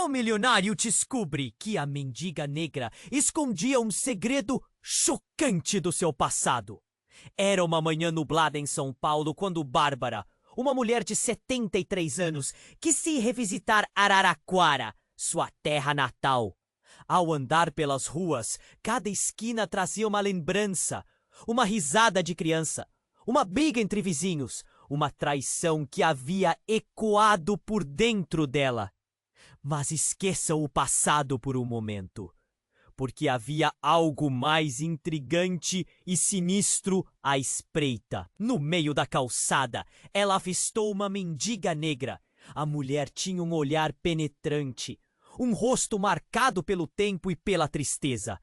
O milionário descobre que a mendiga negra escondia um segredo chocante do seu passado. Era uma manhã nublada em São Paulo quando Bárbara, uma mulher de 73 anos, quis ir revisitar Araraquara, sua terra natal. Ao andar pelas ruas, cada esquina trazia uma lembrança, uma risada de criança, uma briga entre vizinhos, uma traição que havia ecoado por dentro dela. Mas esqueça o passado por um momento, porque havia algo mais intrigante e sinistro à espreita. No meio da calçada, ela avistou uma mendiga negra. A mulher tinha um olhar penetrante, um rosto marcado pelo tempo e pela tristeza.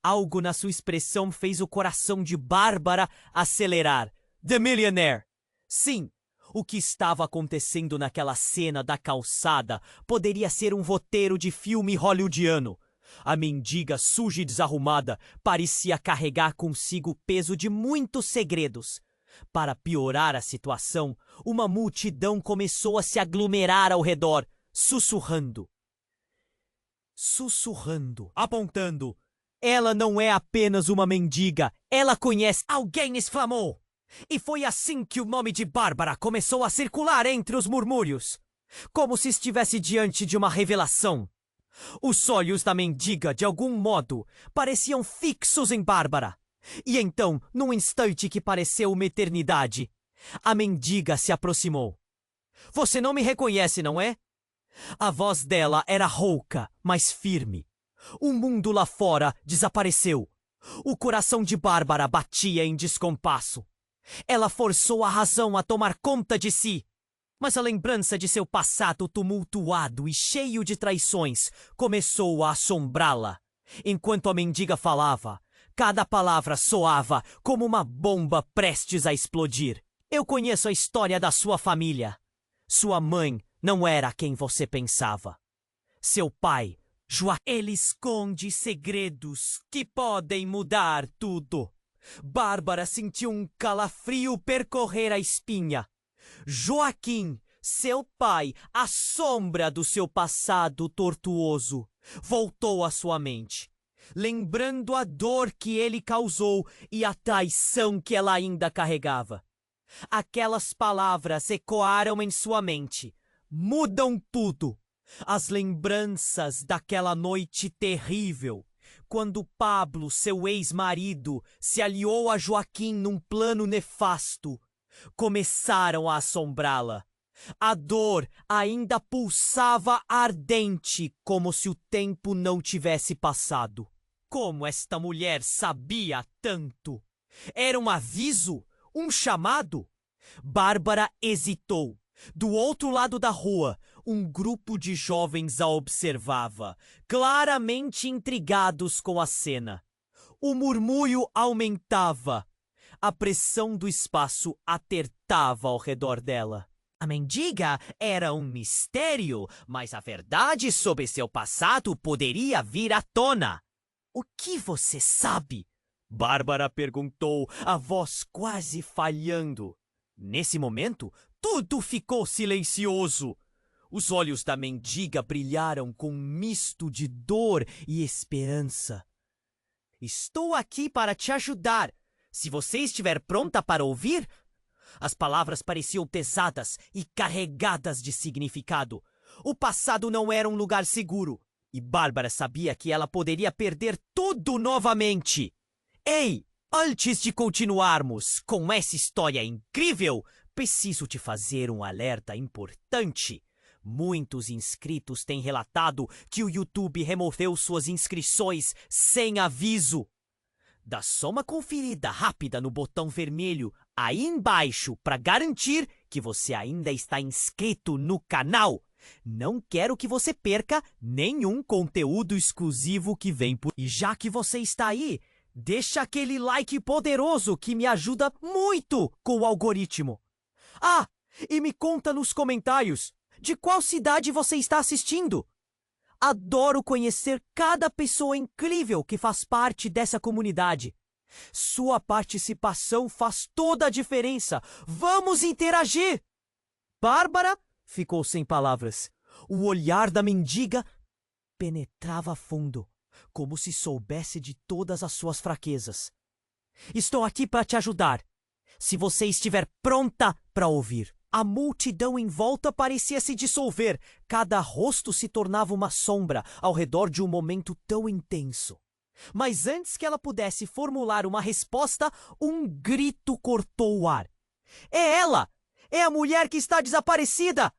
Algo na sua expressão fez o coração de Bárbara acelerar. The Millionaire! Sim, o que estava acontecendo naquela cena da calçada poderia ser um roteiro de filme hollywoodiano. A mendiga suja e desarrumada parecia carregar consigo o peso de muitos segredos. Para piorar a situação, uma multidão começou a se aglomerar ao redor, sussurrando, apontando. Ela não é apenas uma mendiga, ela conhece. Alguém exclamou. E foi assim que o nome de Bárbara começou a circular entre os murmúrios, como se estivesse diante de uma revelação. Os olhos da mendiga, de algum modo, pareciam fixos em Bárbara. E então, num instante que pareceu uma eternidade, a mendiga se aproximou. Você não me reconhece, não é? A voz dela era rouca, mas firme. O mundo lá fora desapareceu. O coração de Bárbara batia em descompasso. Ela forçou a razão a tomar conta de si. Mas a lembrança de seu passado tumultuado e cheio de traições começou a assombrá-la. Enquanto a mendiga falava, cada palavra soava como uma bomba prestes a explodir. Eu conheço a história da sua família. Sua mãe não era quem você pensava. Seu pai, Joaquim, ele esconde segredos que podem mudar tudo. Bárbara sentiu um calafrio percorrer a espinha. Joaquim, seu pai, a sombra do seu passado tortuoso, voltou à sua mente, lembrando a dor que ele causou e a traição que ela ainda carregava. Aquelas palavras ecoaram em sua mente. Mudam tudo. As lembranças daquela noite terrível, quando Pablo, seu ex-marido, se aliou a Joaquim num plano nefasto, começaram a assombrá-la. A dor ainda pulsava ardente, como se o tempo não tivesse passado. Como esta mulher sabia tanto? Era um aviso? Um chamado? Bárbara hesitou. Do outro lado da rua, um grupo de jovens a observava, claramente intrigados com a cena. O murmúrio aumentava. A pressão do espaço apertava ao redor dela. A mendiga era um mistério, mas a verdade sobre seu passado poderia vir à tona. O que você sabe? Bárbara perguntou, a voz quase falhando. Nesse momento, tudo ficou silencioso. Os olhos da mendiga brilharam com um misto de dor e esperança. Estou aqui para te ajudar. Se você estiver pronta para ouvir... As palavras pareciam pesadas e carregadas de significado. O passado não era um lugar seguro, e Bárbara sabia que ela poderia perder tudo novamente. Ei, antes de continuarmos com essa história incrível, preciso te fazer um alerta importante. Muitos inscritos têm relatado que o YouTube removeu suas inscrições sem aviso. Dá só uma conferida rápida no botão vermelho aí embaixo para garantir que você ainda está inscrito no canal. Não quero que você perca nenhum conteúdo exclusivo que vem por... E já que você está aí, deixa aquele like poderoso que me ajuda muito com o algoritmo. Ah, e me conta nos comentários de qual cidade você está assistindo. Adoro conhecer cada pessoa incrível que faz parte dessa comunidade. Sua participação faz toda a diferença. Vamos interagir! Bárbara ficou sem palavras. O olhar da mendiga penetrava fundo, como se soubesse de todas as suas fraquezas. Estou aqui para te ajudar, se você estiver pronta para ouvir. A multidão em volta parecia se dissolver. Cada rosto se tornava uma sombra ao redor de um momento tão intenso. Mas antes que ela pudesse formular uma resposta, um grito cortou o ar. É ela! É a mulher que está desaparecida!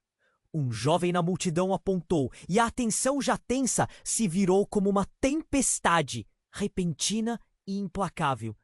Um jovem na multidão apontou, e a atenção já tensa se virou como uma tempestade, repentina e implacável.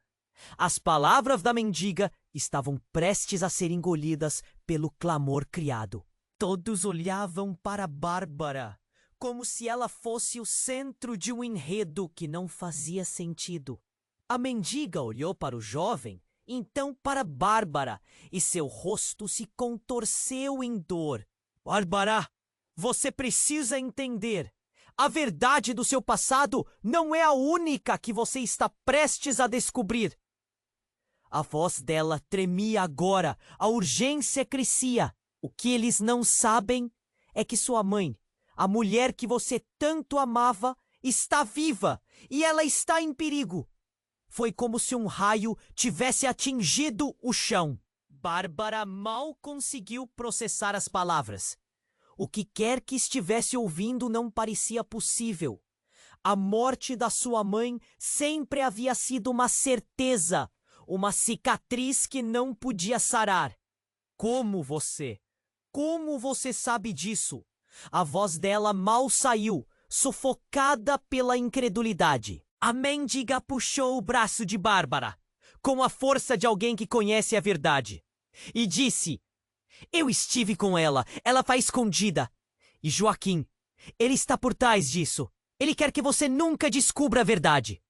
As palavras da mendiga estavam prestes a ser engolidas pelo clamor criado. Todos olhavam para Bárbara, como se ela fosse o centro de um enredo que não fazia sentido. A mendiga olhou para o jovem, então para Bárbara, e seu rosto se contorceu em dor. Bárbara, você precisa entender. A verdade do seu passado não é a única que você está prestes a descobrir. A voz dela tremia agora, a urgência crescia. O que eles não sabem é que sua mãe, a mulher que você tanto amava, está viva e ela está em perigo. Foi como se um raio tivesse atingido o chão. Bárbara mal conseguiu processar as palavras. O que quer que estivesse ouvindo não parecia possível. A morte da sua mãe sempre havia sido uma certeza, uma cicatriz que não podia sarar. Como você sabe disso? A voz dela mal saiu, sufocada pela incredulidade. A mendiga puxou o braço de Bárbara, com a força de alguém que conhece a verdade, e disse: eu estive com ela está escondida. E Joaquim, ele está por trás disso. Ele quer que você nunca descubra a verdade.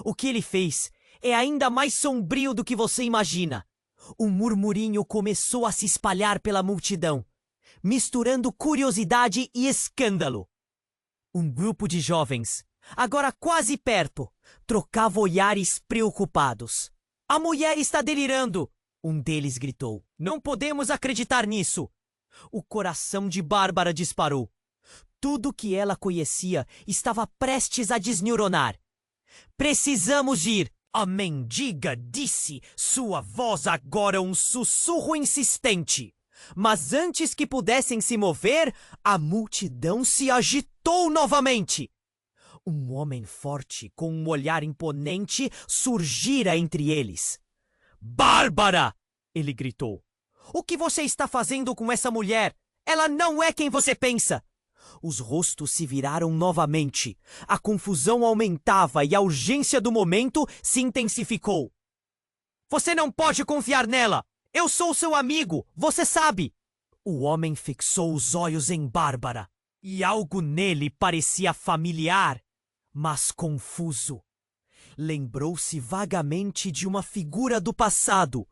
O que ele fez é ainda mais sombrio do que você imagina. Um murmurinho começou a se espalhar pela multidão, misturando curiosidade e escândalo. Um grupo de jovens, agora quase perto, trocava olhares preocupados. A mulher está delirando! Um deles gritou. Não podemos acreditar nisso! O coração de Bárbara disparou. Tudo que ela conhecia estava prestes a desneuronar. Precisamos ir! A mendiga disse, sua voz agora um sussurro insistente. Mas antes que pudessem se mover, a multidão se agitou novamente. Um homem forte, com um olhar imponente, surgira entre eles. Bárbara! Ele gritou. O que você está fazendo com essa mulher? Ela não é quem você pensa! Os rostos se viraram novamente. A confusão aumentava e a urgência do momento se intensificou. Você não pode confiar nela! Eu sou seu amigo, você sabe! O homem fixou os olhos em Bárbara, e algo nele parecia familiar, mas confuso. Lembrou-se vagamente de uma figura do passado,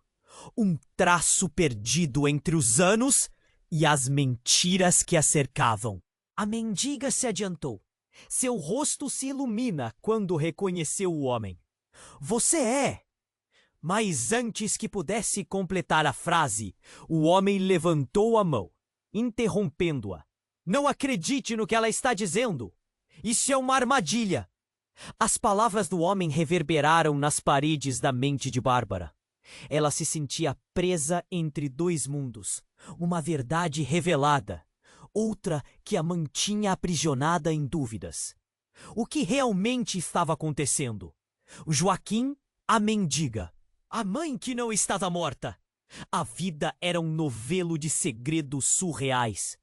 um traço perdido entre os anos e as mentiras que a cercavam. A mendiga se adiantou. Seu rosto se ilumina quando reconheceu o homem. Você é! Mas antes que pudesse completar a frase, o homem levantou a mão, interrompendo-a. Não acredite no que ela está dizendo! Isso é uma armadilha! As palavras do homem reverberaram nas paredes da mente de Bárbara. Ela se sentia presa entre dois mundos, uma verdade revelada, outra que a mantinha aprisionada em dúvidas. O que realmente estava acontecendo? O Joaquim, a mendiga, a mãe que não estava morta. A vida era um novelo de segredos surreais.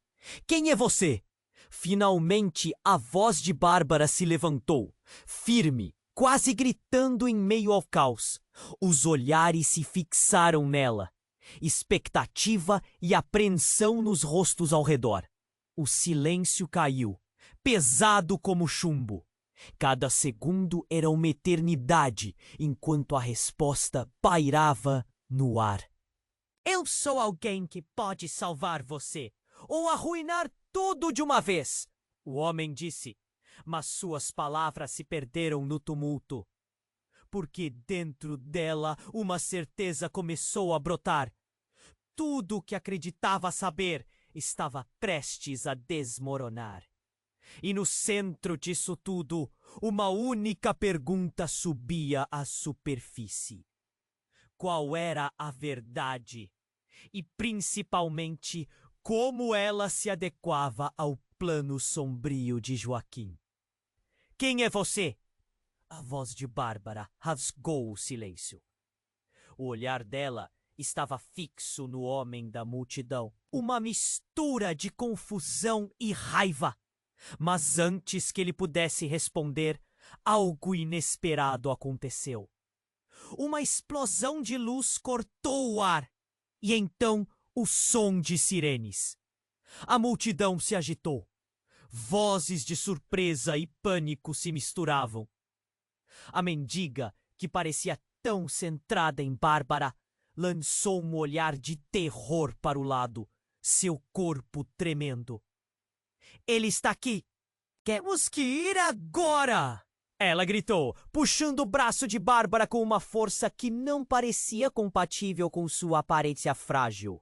Quem é você? Finalmente a voz de Bárbara se levantou, firme, quase gritando em meio ao caos. Os olhares se fixaram nela, expectativa e apreensão nos rostos ao redor. O silêncio caiu, pesado como chumbo. Cada segundo era uma eternidade, enquanto a resposta pairava no ar. Eu sou alguém que pode salvar você, ou arruinar tudo de uma vez, o homem disse, mas suas palavras se perderam no tumulto. Porque dentro dela uma certeza começou a brotar. Tudo o que acreditava saber estava prestes a desmoronar. E no centro disso tudo, uma única pergunta subia à superfície: qual era a verdade? E principalmente, como ela se adequava ao plano sombrio de Joaquim. Quem é você? A voz de Bárbara rasgou o silêncio. O olhar dela estava fixo no homem da multidão. Uma mistura de confusão e raiva. Mas antes que ele pudesse responder, algo inesperado aconteceu. Uma explosão de luz cortou o ar. E então o som de sirenes. A multidão se agitou. Vozes de surpresa e pânico se misturavam. A mendiga, que parecia tão centrada em Bárbara, lançou um olhar de terror para o lado, seu corpo tremendo. Ele está aqui! Temos que ir agora! Ela gritou, puxando o braço de Bárbara com uma força que não parecia compatível com sua aparência frágil.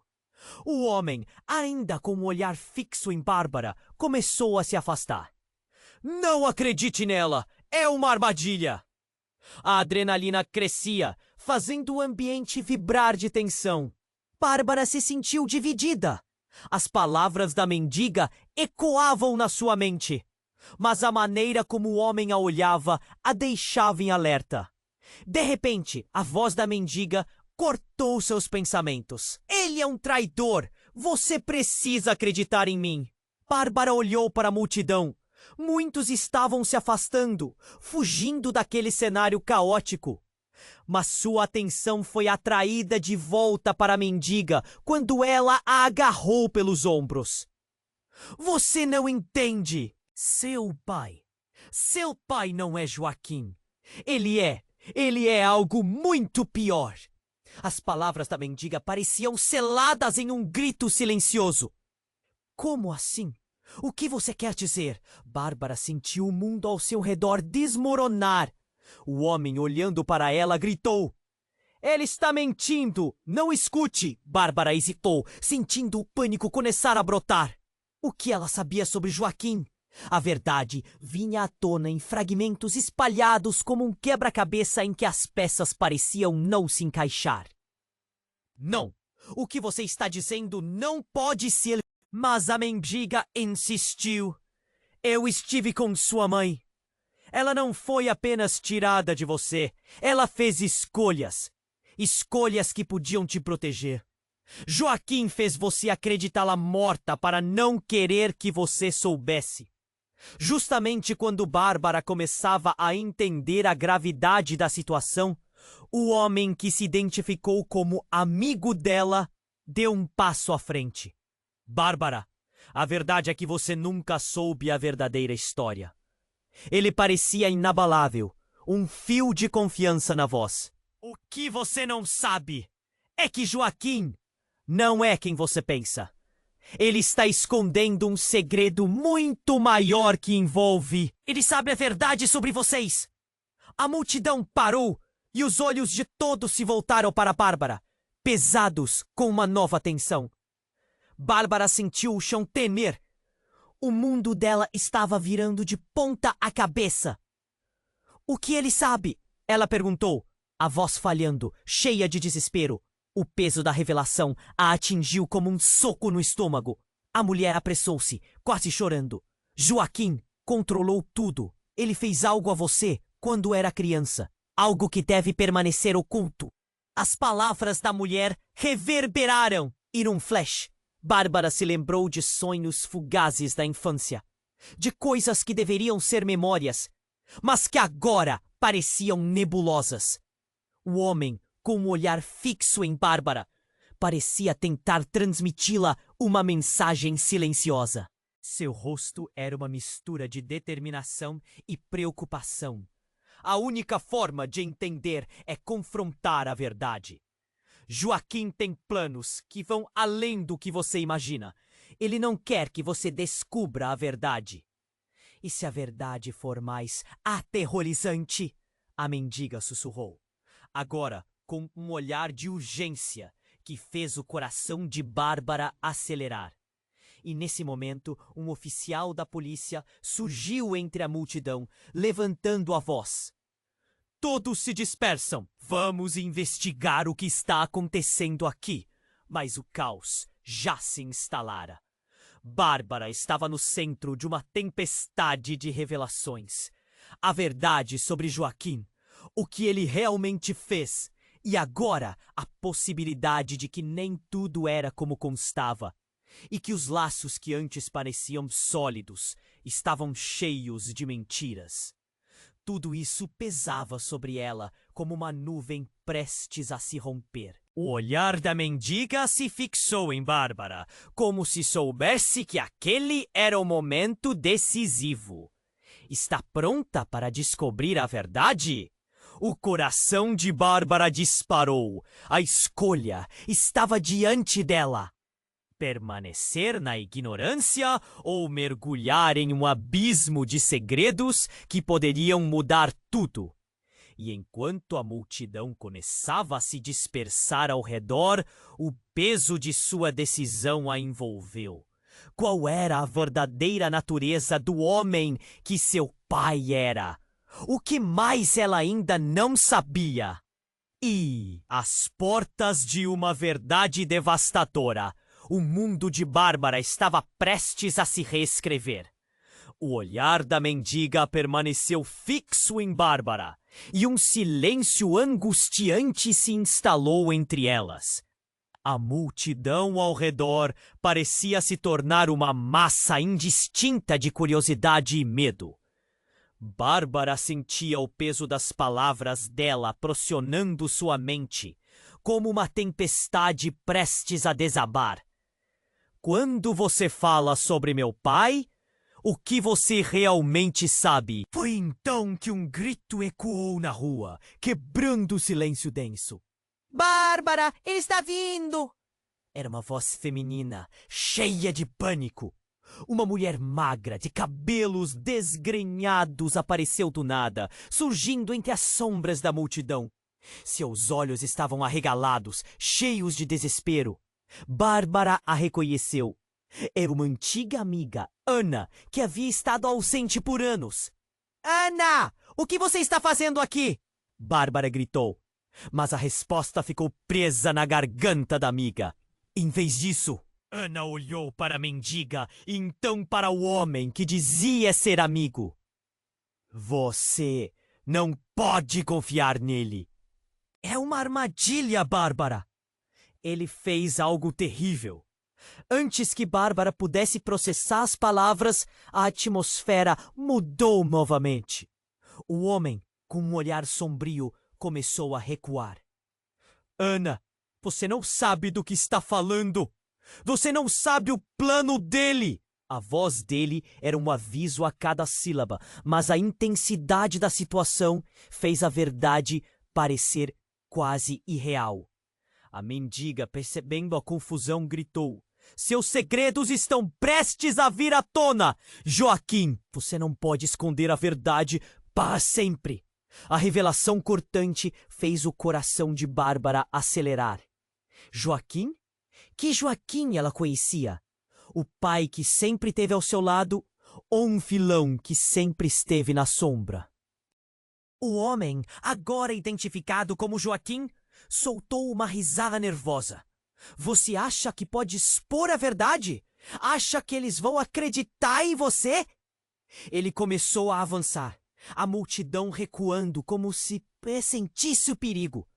O homem, ainda com um olhar fixo em Bárbara, começou a se afastar. Não acredite nela! É uma armadilha! A adrenalina crescia, fazendo o ambiente vibrar de tensão. Bárbara se sentiu dividida. As palavras da mendiga ecoavam na sua mente, mas a maneira como o homem a olhava a deixava em alerta. De repente, a voz da mendiga cortou seus pensamentos. Ele é um traidor! Você precisa acreditar em mim! Bárbara olhou para a multidão. Muitos estavam se afastando, fugindo daquele cenário caótico. Mas sua atenção foi atraída de volta para a mendiga quando ela a agarrou pelos ombros. Você não entende! Seu pai não é Joaquim. Ele é algo muito pior. As palavras da mendiga pareciam seladas em um grito silencioso. Como assim? O que você quer dizer? Bárbara sentiu o mundo ao seu redor desmoronar. O homem, olhando para ela, gritou. Ele está mentindo! Não escute! Bárbara hesitou, sentindo o pânico começar a brotar. O que ela sabia sobre Joaquim? A verdade vinha à tona em fragmentos espalhados como um quebra-cabeça em que as peças pareciam não se encaixar. Não! O que você está dizendo não pode ser... Mas a mendiga insistiu. Eu estive com sua mãe. Ela não foi apenas tirada de você. Ela fez escolhas. Escolhas que podiam te proteger. Joaquim fez você acreditá-la morta para não querer que você soubesse. Justamente quando Bárbara começava a entender a gravidade da situação, o homem que se identificou como amigo dela deu um passo à frente. Bárbara, a verdade é que você nunca soube a verdadeira história. Ele parecia inabalável, um fio de confiança na voz. O que você não sabe é que Joaquim não é quem você pensa. Ele está escondendo um segredo muito maior que envolve. Ele sabe a verdade sobre vocês. A multidão parou e os olhos de todos se voltaram para Bárbara, pesados com uma nova tensão. Bárbara sentiu o chão tremer. O mundo dela estava virando de ponta a cabeça. O que ele sabe? Ela perguntou, a voz falhando, cheia de desespero. O peso da revelação a atingiu como um soco no estômago. A mulher apressou-se, quase chorando. Joaquim controlou tudo. Ele fez algo a você quando era criança. Algo que deve permanecer oculto. As palavras da mulher reverberaram e num flash, Bárbara se lembrou de sonhos fugazes da infância, de coisas que deveriam ser memórias, mas que agora pareciam nebulosas. O homem, com um olhar fixo em Bárbara, parecia tentar transmiti-la uma mensagem silenciosa. Seu rosto era uma mistura de determinação e preocupação. A única forma de entender é confrontar a verdade. Joaquim tem planos que vão além do que você imagina. Ele não quer que você descubra a verdade. E se a verdade for mais aterrorizante? A mendiga sussurrou, agora com um olhar de urgência que fez o coração de Bárbara acelerar. E nesse momento, um oficial da polícia surgiu entre a multidão, levantando a voz. Todos se dispersam. Vamos investigar o que está acontecendo aqui. Mas o caos já se instalara. Bárbara estava no centro de uma tempestade de revelações. A verdade sobre Joaquim, o que ele realmente fez, e agora a possibilidade de que nem tudo era como constava, e que os laços que antes pareciam sólidos estavam cheios de mentiras. Tudo isso pesava sobre ela como uma nuvem prestes a se romper. O olhar da mendiga se fixou em Bárbara, como se soubesse que aquele era o momento decisivo. Está pronta para descobrir a verdade? O coração de Bárbara disparou. A escolha estava diante dela. Permanecer na ignorância ou mergulhar em um abismo de segredos que poderiam mudar tudo? E enquanto a multidão começava a se dispersar ao redor, o peso de sua decisão a envolveu. Qual era a verdadeira natureza do homem que seu pai era? O que mais ela ainda não sabia? E, às portas de uma verdade devastadora, o mundo de Bárbara estava prestes a se reescrever. O olhar da mendiga permaneceu fixo em Bárbara, e um silêncio angustiante se instalou entre elas. A multidão ao redor parecia se tornar uma massa indistinta de curiosidade e medo. Bárbara sentia o peso das palavras dela pressionando sua mente, como uma tempestade prestes a desabar. Quando você fala sobre meu pai, o que você realmente sabe? Foi então que um grito ecoou na rua, quebrando o silêncio denso. Bárbara, ele está vindo! Era uma voz feminina, cheia de pânico. Uma mulher magra, de cabelos desgrenhados, apareceu do nada, surgindo entre as sombras da multidão. Seus olhos estavam arregalados, cheios de desespero. Bárbara a reconheceu. Era uma antiga amiga, Ana, que havia estado ausente por anos. Ana, o que você está fazendo aqui? Bárbara gritou. Mas a resposta ficou presa na garganta da amiga. Em vez disso, Ana olhou para a mendiga e então para o homem que dizia ser amigo. Você não pode confiar nele. É uma armadilha, Bárbara. Ele fez algo terrível. Antes que Bárbara pudesse processar as palavras, a atmosfera mudou novamente. O homem, com um olhar sombrio, começou a recuar. Ana, você não sabe do que está falando. Você não sabe o plano dele. A voz dele era um aviso a cada sílaba, mas a intensidade da situação fez a verdade parecer quase irreal. A mendiga, percebendo a confusão, gritou. Seus segredos estão prestes a vir à tona! Joaquim, você não pode esconder a verdade para sempre! A revelação cortante fez o coração de Bárbara acelerar. Joaquim? Que Joaquim ela conhecia? O pai que sempre esteve ao seu lado ou um vilão que sempre esteve na sombra? O homem, agora identificado como Joaquim, soltou uma risada nervosa. Você acha que pode expor a verdade? Acha que eles vão acreditar em você? Ele começou a avançar, a multidão recuando como se pressentisse o perigo.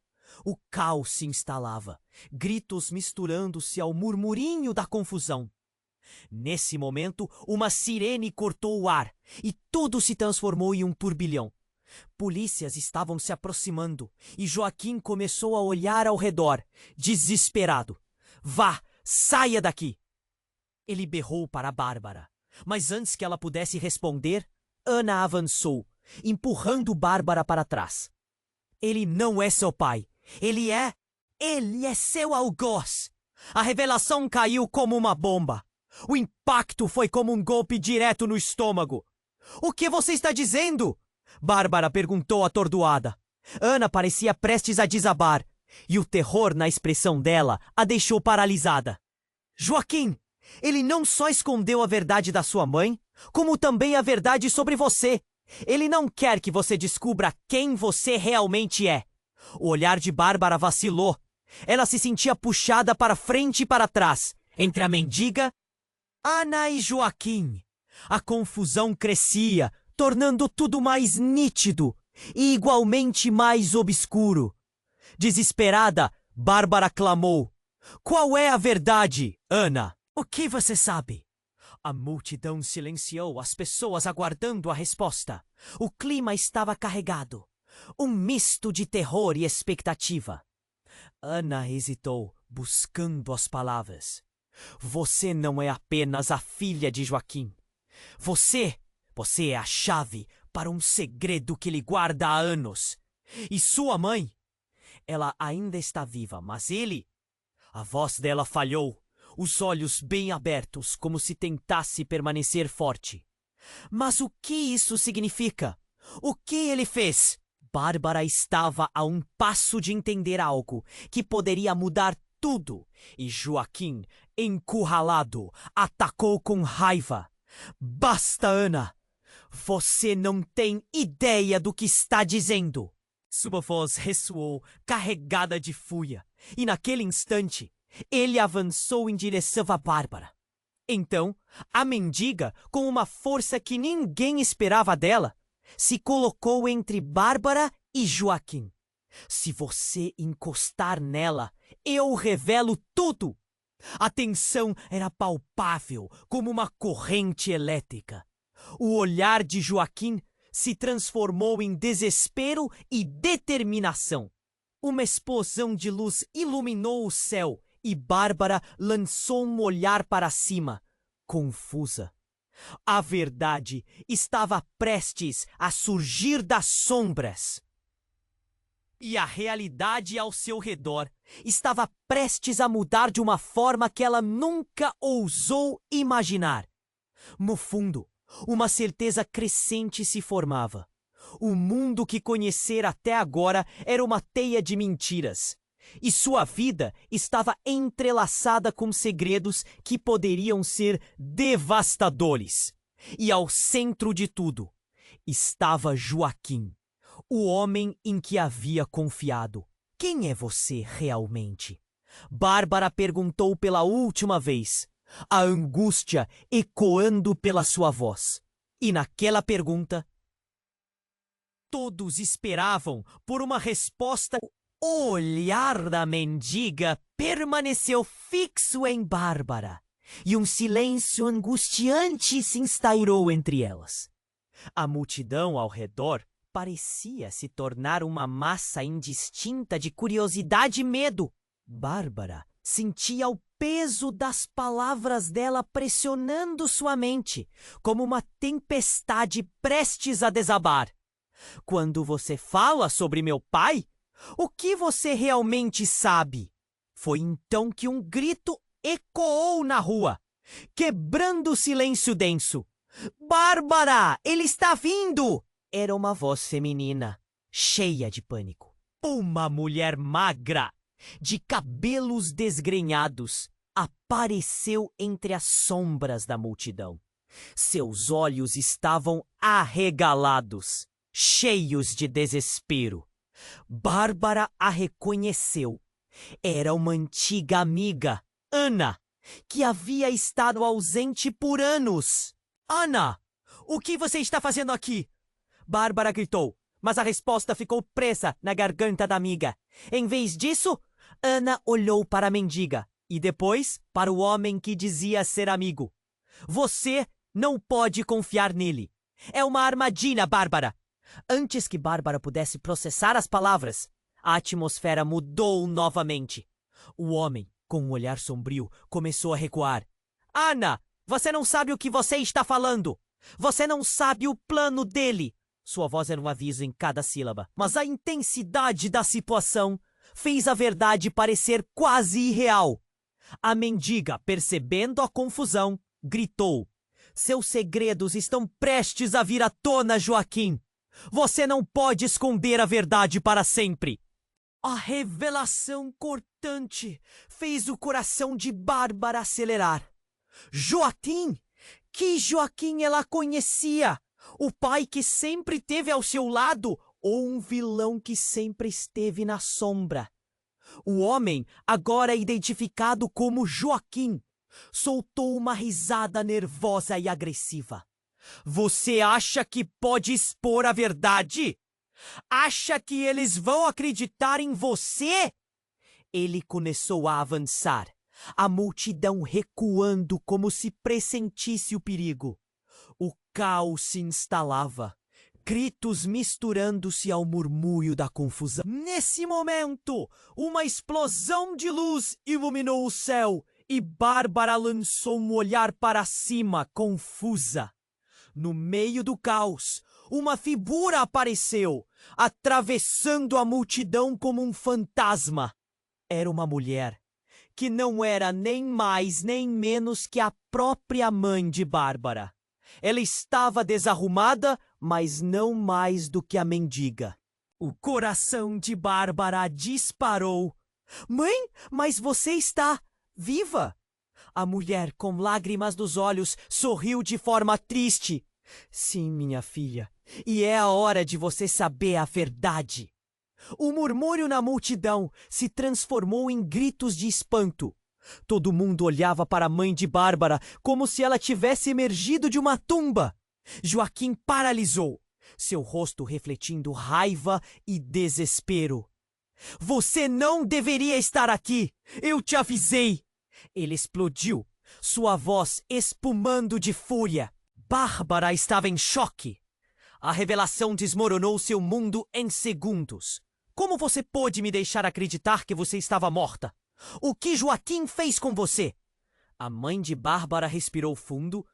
O caos se instalava, gritos misturando-se ao murmurinho da confusão. Nesse momento, uma sirene cortou o ar e tudo se transformou em um turbilhão. Polícias estavam se aproximando e Joaquim começou a olhar ao redor, desesperado. Vá, saia daqui! Ele berrou para Bárbara, mas antes que ela pudesse responder, Ana avançou, empurrando Bárbara para trás. Ele não é seu pai. Ele é seu algoz. A revelação caiu como uma bomba. O impacto foi como um golpe direto no estômago. O que você está dizendo? Bárbara perguntou atordoada. Ana parecia prestes a desabar, e o terror na expressão dela a deixou paralisada. Joaquim, Ele não só escondeu a verdade da sua mãe, como também a verdade sobre você. Ele não quer que você descubra quem você realmente é. O olhar de Bárbara vacilou. Ela se sentia puxada para frente e para trás, entre a mendiga, Ana e Joaquim. A confusão crescia, tornando tudo mais nítido e igualmente mais obscuro. Desesperada, Bárbara clamou: "Qual é a verdade, Ana? O que você sabe?" A multidão silenciou, as pessoas aguardando a resposta. O clima estava carregado. Um misto de terror e expectativa. Ana hesitou, buscando as palavras. "Você não é apenas a filha de Joaquim. Você é a chave para um segredo que ele guarda há anos. E sua mãe? Ela ainda está viva, mas ele..." A voz dela falhou, os olhos bem abertos, como se tentasse permanecer forte. "Mas o que isso significa? O que ele fez?" Bárbara estava a um passo de entender algo que poderia mudar tudo, e Joaquim, encurralado, atacou com raiva. "Basta, Ana! Você não tem ideia do que está dizendo!" Sua voz ressoou, carregada de fúria, e naquele instante, ele avançou em direção a Bárbara. Então, a mendiga, com uma força que ninguém esperava dela, se colocou entre Bárbara e Joaquim. "Se você encostar nela, eu revelo tudo!" A tensão era palpável, como uma corrente elétrica. O olhar de Joaquim se transformou em desespero e determinação. Uma explosão de luz iluminou o céu e Bárbara lançou um olhar para cima, confusa. A verdade estava prestes a surgir das sombras. E a realidade ao seu redor estava prestes a mudar de uma forma que ela nunca ousou imaginar. No fundo, uma certeza crescente se formava. O mundo que conhecera até agora era uma teia de mentiras. E sua vida estava entrelaçada com segredos que poderiam ser devastadores. E ao centro de tudo estava Joaquim, o homem em que havia confiado. "Quem é você realmente?" Bárbara perguntou pela última vez, a angústia ecoando pela sua voz. E naquela pergunta, todos esperavam por uma resposta. O olhar da mendiga permaneceu fixo em Bárbara, e um silêncio angustiante se instaurou entre elas. A multidão ao redor parecia se tornar uma massa indistinta de curiosidade e medo. Bárbara sentia o peso das palavras dela pressionando sua mente, como uma tempestade prestes a desabar. "Quando você fala sobre meu pai, o que você realmente sabe?" Foi então que um grito ecoou na rua, quebrando o silêncio denso. "Bárbara, ele está vindo!" Era uma voz feminina, cheia de pânico. Uma mulher magra, de cabelos desgrenhados, apareceu entre as sombras da multidão. Seus olhos estavam arregalados, cheios de desespero. Bárbara a reconheceu. Era uma antiga amiga, Ana, que havia estado ausente por anos. "Ana, o que você está fazendo aqui?" Bárbara gritou, mas a resposta ficou presa na garganta da amiga. Em vez disso, Ana olhou para a mendiga e depois para o homem que dizia ser amigo. "Você não pode confiar nele. É uma armadilha, Bárbara." Antes que Bárbara pudesse processar as palavras, a atmosfera mudou novamente. O homem, com um olhar sombrio, começou a recuar. "Ana, você não sabe o que você está falando. Você não sabe o plano dele." Sua voz era um aviso em cada sílaba, mas a intensidade da situação fez a verdade parecer quase irreal. A mendiga, percebendo a confusão, gritou: "Seus segredos estão prestes a vir à tona, Joaquim. Você não pode esconder a verdade para sempre." A revelação cortante fez o coração de Bárbara acelerar. Joaquim! Que Joaquim ela conhecia? O pai que sempre esteve ao seu lado ou um vilão que sempre esteve na sombra? O homem, agora identificado como Joaquim, soltou uma risada nervosa e agressiva. Você acha que pode expor a verdade? Acha que eles vão acreditar em você? Ele começou a avançar, a multidão recuando como se pressentisse o perigo. O caos se instalava, gritos misturando-se ao murmúrio da confusão. Nesse momento, uma explosão de luz iluminou o céu e Bárbara lançou um olhar para cima, confusa. No meio do caos, uma figura apareceu, atravessando a multidão como um fantasma. Era uma mulher, que não era nem mais nem menos que a própria mãe de Bárbara. Ela estava desarrumada, mas não mais do que a mendiga. O coração de Bárbara disparou. Mãe, mas você está viva? A mulher, com lágrimas nos olhos, sorriu de forma triste. Sim, minha filha, e é a hora de você saber a verdade. O murmúrio na multidão se transformou em gritos de espanto. Todo mundo olhava para a mãe de Bárbara como se ela tivesse emergido de uma tumba. Joaquim paralisou, seu rosto refletindo raiva e desespero. Você não deveria estar aqui! Eu te avisei! Ele explodiu, sua voz espumando de fúria. Bárbara estava em choque. A revelação desmoronou seu mundo em segundos. Como você pôde me deixar acreditar que você estava morta? O que Joaquim fez com você? A mãe de Bárbara respirou fundo,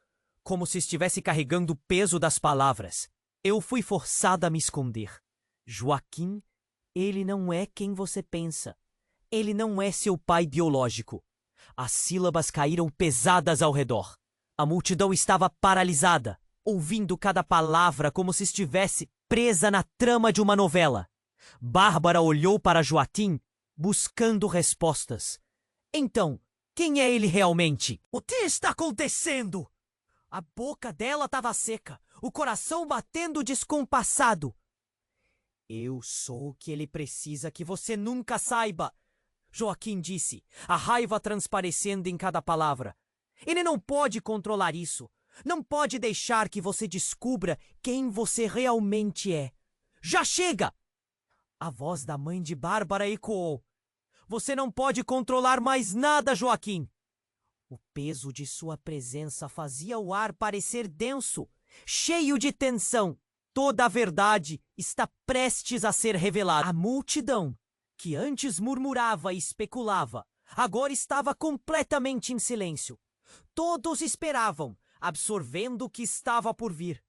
como se estivesse carregando o peso das palavras. Eu fui forçada a me esconder. Joaquim, ele não é quem você pensa. Ele não é seu pai biológico. As sílabas caíram pesadas ao redor. A multidão estava paralisada, ouvindo cada palavra como se estivesse presa na trama de uma novela. Bárbara olhou para Joaquim, buscando respostas. Então, quem é ele realmente? O que está acontecendo? A boca dela estava seca, o coração batendo descompassado. Eu sou o que ele precisa que você nunca saiba, Joaquim disse, a raiva transparecendo em cada palavra. Ele não pode controlar isso. Não pode deixar que você descubra quem você realmente é. Já chega! A voz da mãe de Bárbara ecoou. Você não pode controlar mais nada, Joaquim. O peso de sua presença fazia o ar parecer denso, cheio de tensão. Toda a verdade está prestes a ser revelada. A multidão, que antes murmurava e especulava, agora estava completamente em silêncio. Todos esperavam, absorvendo o que estava por vir.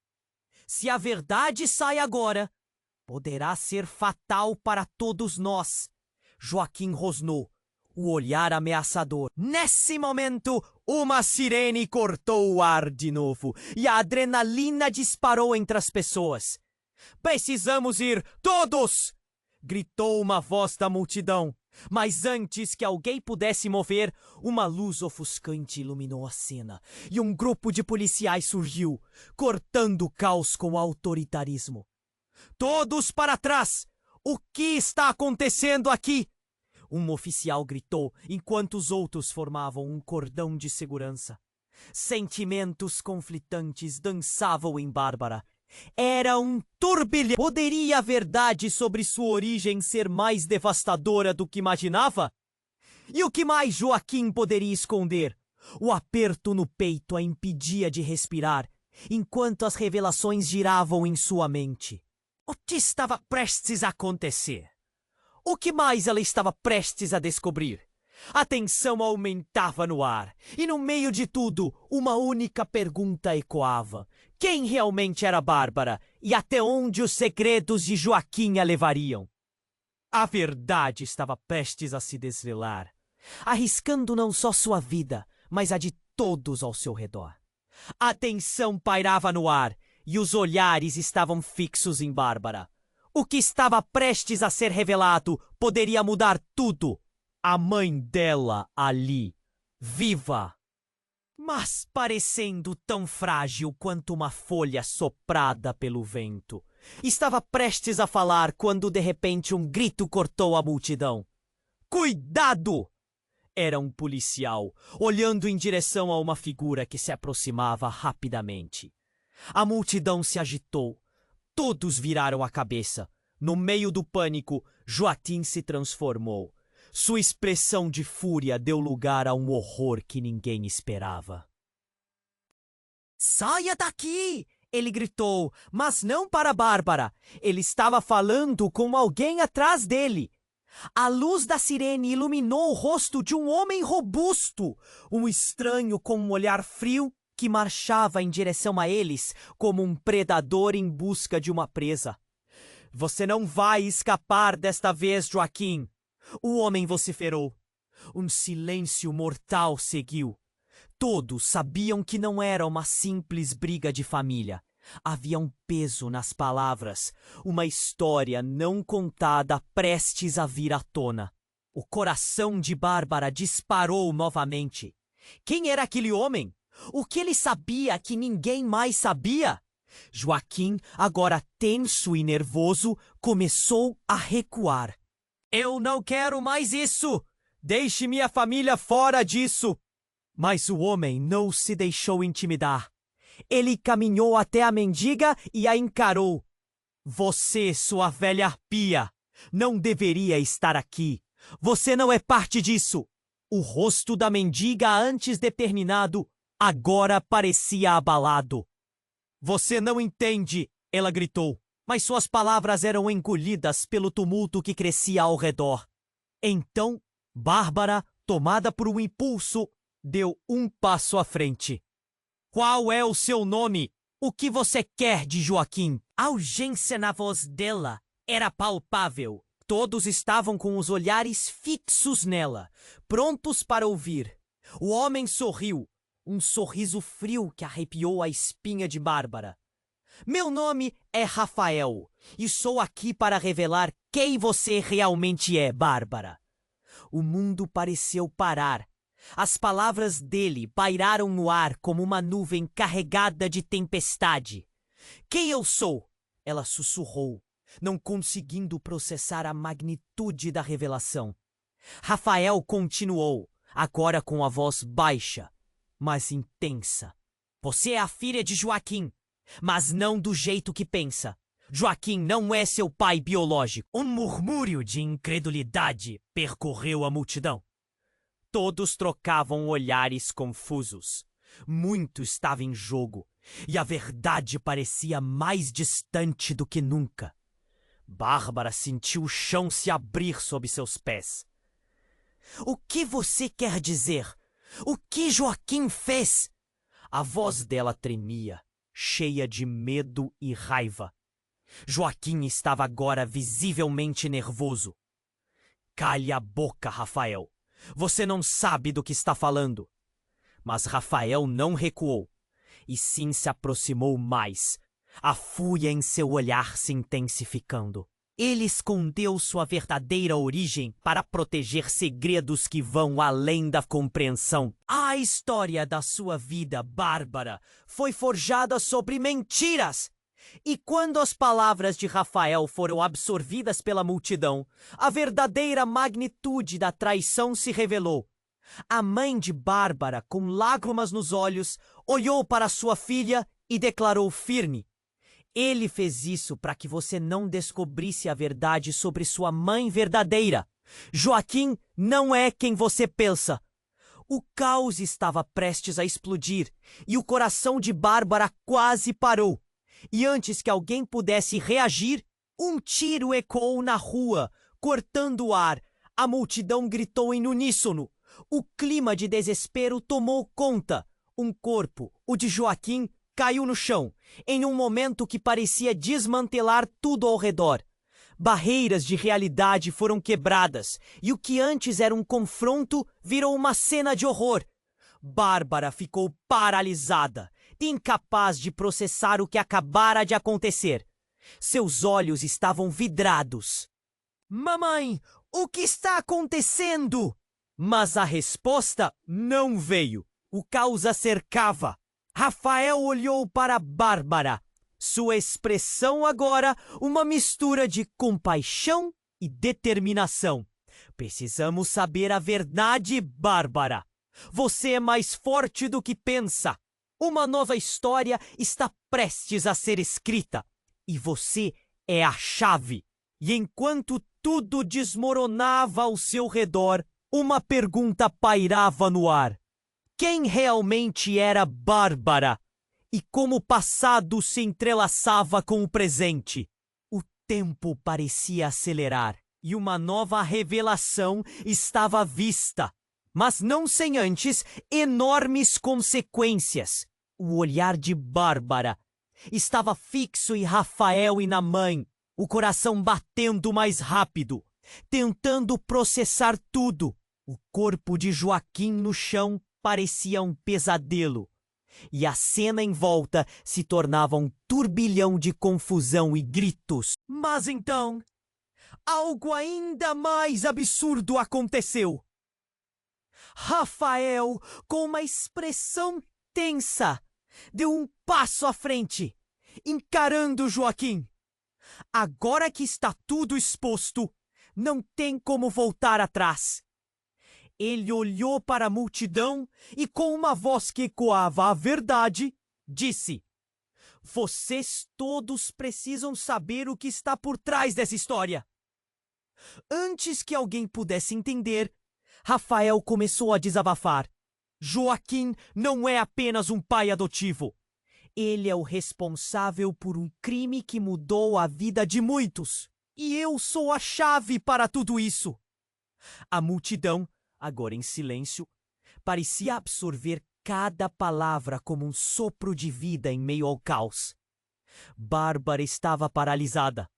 Se a verdade sai agora, poderá ser fatal para todos nós. Joaquim rosnou, o olhar ameaçador. Nesse momento, uma sirene cortou o ar de novo e a adrenalina disparou entre as pessoas. Precisamos ir, todos! Gritou uma voz da multidão. Mas antes que alguém pudesse mover, uma luz ofuscante iluminou a cena e um grupo de policiais surgiu, cortando o caos com autoritarismo. Todos para trás! O que está acontecendo aqui? Um oficial gritou enquanto os outros formavam um cordão de segurança. Sentimentos conflitantes dançavam em Bárbara. Era um turbilhão. Poderia a verdade sobre sua origem ser mais devastadora do que imaginava? E o que mais Joaquim poderia esconder? O aperto no peito a impedia de respirar, enquanto as revelações giravam em sua mente. O que estava prestes a acontecer? O que mais ela estava prestes a descobrir? A tensão aumentava no ar, e no meio de tudo, uma única pergunta ecoava. Quem realmente era Bárbara e até onde os segredos de Joaquim a levariam? A verdade estava prestes a se desvelar, arriscando não só sua vida, mas a de todos ao seu redor. A tensão pairava no ar e os olhares estavam fixos em Bárbara. O que estava prestes a ser revelado poderia mudar tudo. A mãe dela ali, viva. mas parecendo tão frágil quanto uma folha soprada pelo vento. Estava prestes a falar quando de repente um grito cortou a multidão. Cuidado! Era um policial, olhando em direção a uma figura que se aproximava rapidamente. A multidão se agitou. Todos viraram a cabeça. No meio do pânico, Joaquim se transformou. Sua expressão de fúria deu lugar a um horror que ninguém esperava. Saia daqui! Ele gritou, mas não para Bárbara. Ele estava falando com alguém atrás dele. A luz da sirene iluminou o rosto de um homem robusto, um estranho com um olhar frio que marchava em direção a eles como um predador em busca de uma presa. Você não vai escapar desta vez, Joaquim! O homem vociferou. Um silêncio mortal seguiu. Todos sabiam que não era uma simples briga de família. Havia um peso nas palavras, uma história não contada prestes a vir à tona. O coração de Bárbara disparou novamente. Quem era aquele homem? O que ele sabia que ninguém mais sabia? Joaquim, agora tenso e nervoso, começou a recuar. Eu não quero mais isso! Deixe minha família fora disso! Mas o homem não se deixou intimidar. Ele caminhou até a mendiga e a encarou. Você, sua velha arpia, não deveria estar aqui. Você não é parte disso. O rosto da mendiga, antes determinado, agora parecia abalado. Você não entende, ela gritou, mas suas palavras eram engolidas pelo tumulto que crescia ao redor. Então, Bárbara, tomada por um impulso, deu um passo à frente. Qual é o seu nome? O que você quer de Joaquim? A urgência na voz dela era palpável. Todos estavam com os olhares fixos nela, prontos para ouvir. O homem sorriu, um sorriso frio que arrepiou a espinha de Bárbara. Meu nome é Rafael e sou aqui para revelar quem você realmente é, Bárbara. O mundo pareceu parar. As palavras dele pairaram no ar como uma nuvem carregada de tempestade. Quem eu sou? Ela sussurrou, não conseguindo processar a magnitude da revelação. Rafael continuou, agora com a voz baixa, mas intensa. Você é a filha de Joaquim, mas não do jeito que pensa. Joaquim não é seu pai biológico. Um murmúrio de incredulidade percorreu a multidão. Todos trocavam olhares confusos. Muito estava em jogo, e a verdade parecia mais distante do que nunca. Bárbara sentiu o chão se abrir sob seus pés. O que você quer dizer? O que Joaquim fez? A voz dela tremia, cheia de medo e raiva. Joaquim estava agora visivelmente nervoso. Cale a boca, Rafael. Você não sabe do que está falando. Mas Rafael não recuou, e sim se aproximou mais, a fúria em seu olhar se intensificando. Ele escondeu sua verdadeira origem para proteger segredos que vão além da compreensão. A história da sua vida, Bárbara, foi forjada sobre mentiras. E quando as palavras de Rafael foram absorvidas pela multidão, a verdadeira magnitude da traição se revelou. A mãe de Bárbara, com lágrimas nos olhos, olhou para sua filha e declarou firme: ele fez isso para que você não descobrisse a verdade sobre sua mãe verdadeira. Joaquim não é quem você pensa. O caos estava prestes a explodir e o coração de Bárbara quase parou. E antes que alguém pudesse reagir, um tiro ecoou na rua, cortando o ar. A multidão gritou em uníssono. O clima de desespero tomou conta. Um corpo, o de Joaquim, caiu no chão, em um momento que parecia desmantelar tudo ao redor. Barreiras de realidade foram quebradas, e o que antes era um confronto virou uma cena de horror. Bárbara ficou paralisada, incapaz de processar o que acabara de acontecer. Seus olhos estavam vidrados. Mamãe, o que está acontecendo? Mas a resposta não veio. O caos a cercava. Rafael olhou para Bárbara. Sua expressão agora uma mistura de compaixão e determinação. Precisamos saber a verdade, Bárbara. Você é mais forte do que pensa. Uma nova história está prestes a ser escrita. E você é a chave. E enquanto tudo desmoronava ao seu redor, uma pergunta pairava no ar. Quem realmente era Bárbara? E como o passado se entrelaçava com o presente? O tempo parecia acelerar e uma nova revelação estava à vista, mas não sem antes enormes consequências. O olhar de Bárbara estava fixo em Rafael e na mãe, o coração batendo mais rápido, tentando processar tudo. O corpo de Joaquim no chão parecia um pesadelo, e a cena em volta se tornava um turbilhão de confusão e gritos. Mas então, algo ainda mais absurdo aconteceu. Rafael, com uma expressão tensa, deu um passo à frente, encarando Joaquim. Agora que está tudo exposto, não tem como voltar atrás. Ele olhou para a multidão e, com uma voz que ecoava a verdade, disse: Vocês todos precisam saber o que está por trás dessa história. Antes que alguém pudesse entender, Rafael começou a desabafar. Joaquim não é apenas um pai adotivo. Ele é o responsável por um crime que mudou a vida de muitos. E eu sou a chave para tudo isso. A multidão, agora em silêncio, parecia absorver cada palavra como um sopro de vida em meio ao caos. Bárbara estava paralisada.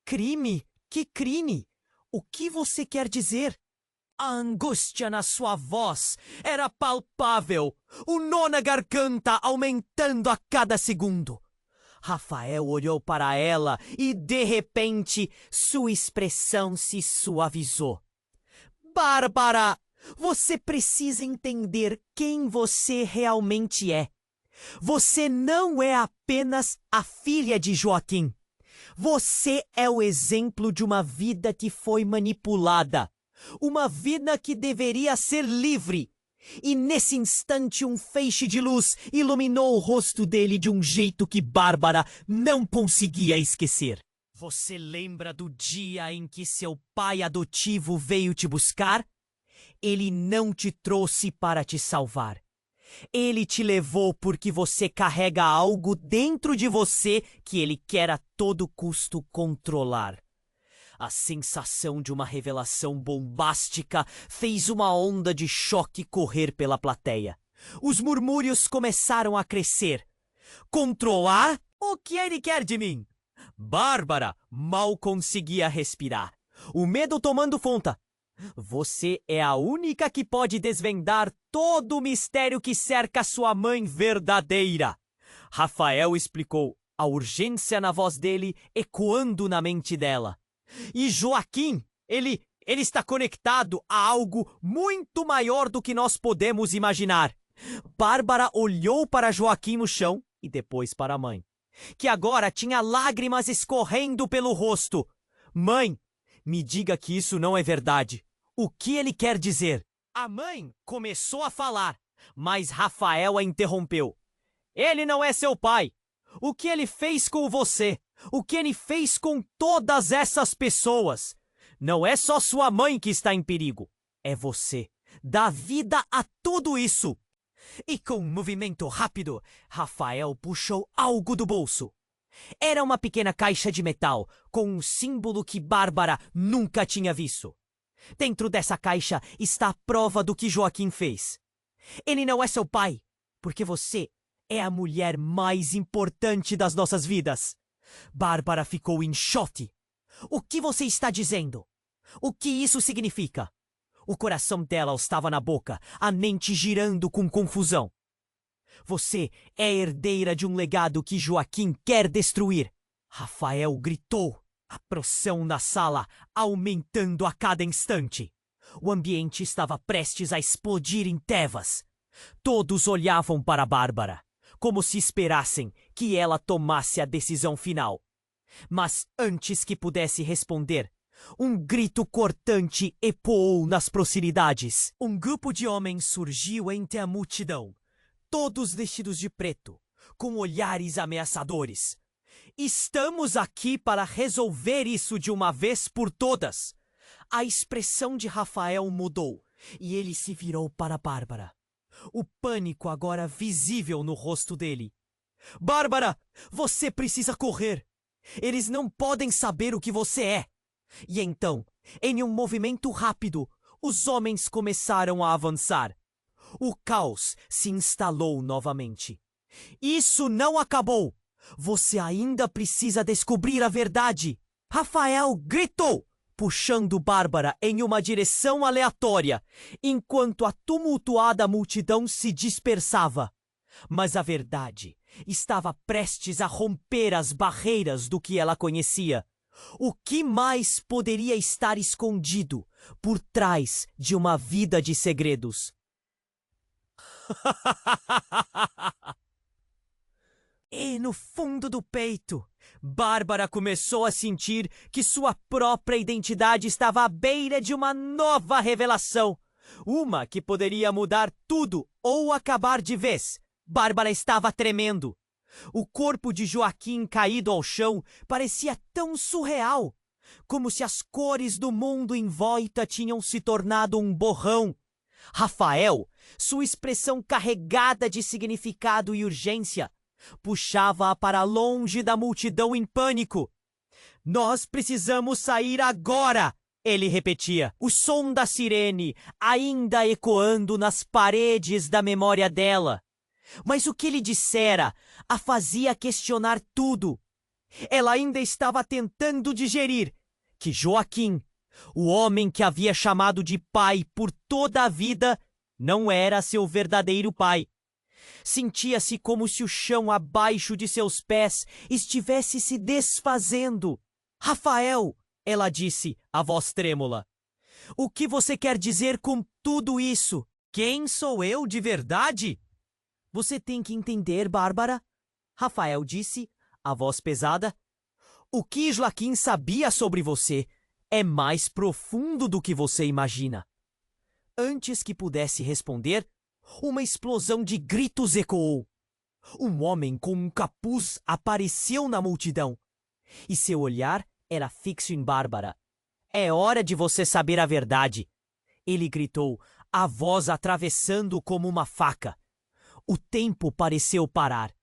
Crime? Que crime? O que você quer dizer? A angústia na sua voz era palpável, o nó na garganta aumentando a cada segundo. Rafael olhou para ela e, de repente, sua expressão se suavizou. Bárbara, você precisa entender quem você realmente é. Você não é apenas a filha de Joaquim. Você é o exemplo de uma vida que foi manipulada. Uma vida que deveria ser livre. E nesse instante um feixe de luz iluminou o rosto dele de um jeito que Bárbara não conseguia esquecer. Você lembra do dia em que seu pai adotivo veio te buscar? Ele não te trouxe para te salvar. Ele te levou porque você carrega algo dentro de você que ele quer a todo custo controlar. A sensação de uma revelação bombástica fez uma onda de choque correr pela plateia. Os murmúrios começaram a crescer. Controlar? O que ele quer de mim? Bárbara mal conseguia respirar. O medo tomando conta. Você é a única que pode desvendar todo o mistério que cerca sua mãe verdadeira. Rafael explicou, a urgência na voz dele ecoando na mente dela. E Joaquim, ele está conectado a algo muito maior do que nós podemos imaginar. Bárbara olhou para Joaquim no chão e depois para a mãe, que agora tinha lágrimas escorrendo pelo rosto. Mãe, me diga que isso não é verdade. O que ele quer dizer? A mãe começou a falar, mas Rafael a interrompeu. Ele não é seu pai. O que ele fez com você? O que ele fez com todas essas pessoas? Não é só sua mãe que está em perigo. É você. Dá vida a tudo isso. E com um movimento rápido, Rafael puxou algo do bolso. Era uma pequena caixa de metal com um símbolo que Bárbara nunca tinha visto. Dentro dessa caixa está a prova do que Joaquim fez. Ele não é seu pai, porque você é a mulher mais importante das nossas vidas. Bárbara ficou em choque. O que você está dizendo? O que isso significa? O coração dela estava na boca, a mente girando com confusão. Você é herdeira de um legado que Joaquim quer destruir. Rafael gritou, a pressão na sala aumentando a cada instante. O ambiente estava prestes a explodir em trevas. Todos olhavam para Bárbara, como se esperassem que ela tomasse a decisão final. Mas antes que pudesse responder, um grito cortante ecoou nas proximidades. Um grupo de homens surgiu entre a multidão, todos vestidos de preto, com olhares ameaçadores. Estamos aqui para resolver isso de uma vez por todas. A expressão de Rafael mudou e ele se virou para Bárbara. O pânico agora visível no rosto dele. Bárbara, você precisa correr. Eles não podem saber o que você é. E então, em um movimento rápido, os homens começaram a avançar. O caos se instalou novamente. Isso não acabou! Você ainda precisa descobrir a verdade! Rafael gritou, puxando Bárbara em uma direção aleatória, enquanto a tumultuada multidão se dispersava. Mas a verdade estava prestes a romper as barreiras do que ela conhecia. O que mais poderia estar escondido por trás de uma vida de segredos? E no fundo do peito, Bárbara começou a sentir que sua própria identidade estava à beira de uma nova revelação. Uma que poderia mudar tudo ou acabar de vez. Bárbara estava tremendo. O corpo de Joaquim caído ao chão parecia tão surreal, como se as cores do mundo em volta tinham se tornado um borrão. Rafael, sua expressão carregada de significado e urgência, puxava-a para longe da multidão em pânico. Nós precisamos sair agora! Ele repetia, o som da sirene ainda ecoando nas paredes da memória dela. Mas o que ele dissera a fazia questionar tudo. Ela ainda estava tentando digerir que Joaquim, o homem que havia chamado de pai por toda a vida, não era seu verdadeiro pai. Sentia-se como se o chão abaixo de seus pés estivesse se desfazendo. Rafael, ela disse, a voz trêmula. O que você quer dizer com tudo isso? Quem sou eu de verdade? Você tem que entender, Bárbara, Rafael disse, a voz pesada. O que Joaquim sabia sobre você é mais profundo do que você imagina. Antes que pudesse responder, uma explosão de gritos ecoou. Um homem com um capuz apareceu na multidão, e seu olhar era fixo em Bárbara. É hora de você saber a verdade, ele gritou, a voz atravessando como uma faca. O tempo pareceu parar.